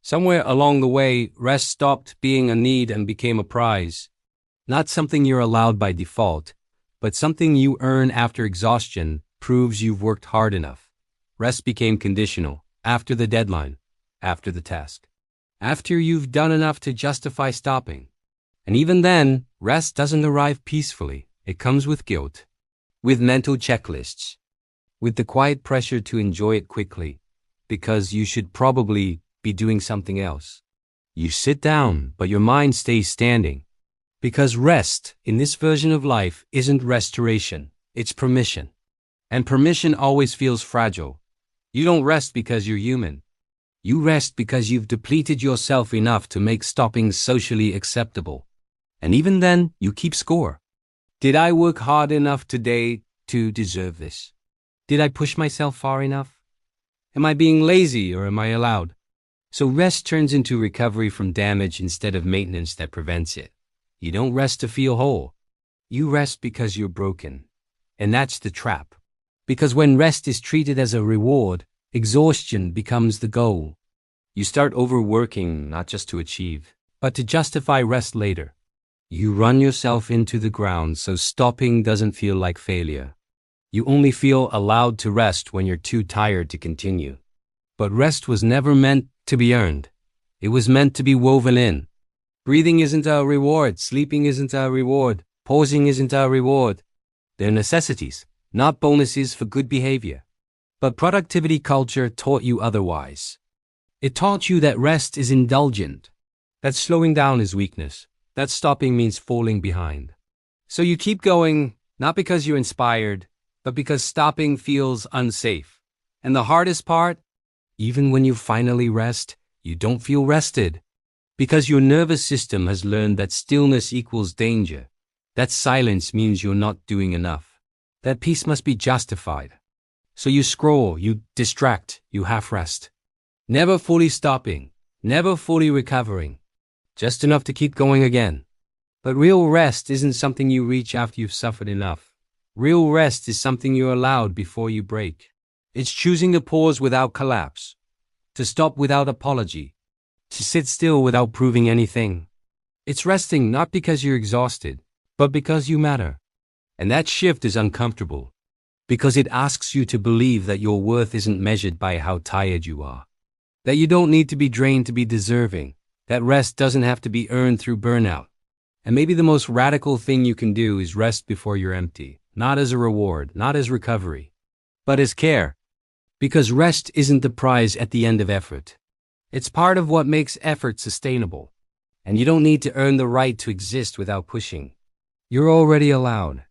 Somewhere along the way, rest stopped being a need and became a prize. Not something you're allowed by default, but something you earn after exhaustion proves you've worked hard enough. Rest became conditional, after the deadline, after the task, after you've done enough to justify stopping. And even then, rest doesn't arrive peacefully. It comes with guilt, with mental checklists, with the quiet pressure to enjoy it quickly, because you should probably be doing something else. You sit down, but your mind stays standing. Because rest, in this version of life, isn't restoration, it's permission. And permission always feels fragile. You don't rest because you're human. You rest because you've depleted yourself enough to make stopping socially acceptable. And even then, you keep score. Did I work hard enough today to deserve this? Did I push myself far enough? Am I being lazy or am I allowed? So rest turns into recovery from damage instead of maintenance that prevents it. You don't rest to feel whole. You rest because you're broken. And that's the trap. Because when rest is treated as a reward, exhaustion becomes the goal. You start overworking not just to achieve, but to justify rest later. You run yourself into the ground so stopping doesn't feel like failure. You only feel allowed to rest when you're too tired to continue. But rest was never meant to be earned. It was meant to be woven in. Breathing isn't a reward. Sleeping isn't a reward. Pausing isn't a reward. They're necessities, not bonuses for good behavior. But productivity culture taught you otherwise. It taught you that rest is indulgent, that slowing down is weakness, that stopping means falling behind. So you keep going, not because you're inspired, but because stopping feels unsafe. And the hardest part, even when you finally rest, you don't feel rested. Because your nervous system has learned that stillness equals danger, that silence means you're not doing enough, that peace must be justified. So you scroll, you distract, you half rest. Never fully stopping, never fully recovering, just enough to keep going again. But real rest isn't something you reach after you've suffered enough. Real rest is something you're allowed before you break. It's choosing to pause without collapse, to stop without apology, to sit still without proving anything. It's resting not because you're exhausted, but because you matter. And that shift is uncomfortable, because it asks you to believe that your worth isn't measured by how tired you are, that you don't need to be drained to be deserving, that rest doesn't have to be earned through burnout. And maybe the most radical thing you can do is rest before you're empty, not as a reward, not as recovery, but as care. Because rest isn't the prize at the end of effort. It's part of what makes effort sustainable. And you don't need to earn the right to exist without pushing. You're already allowed.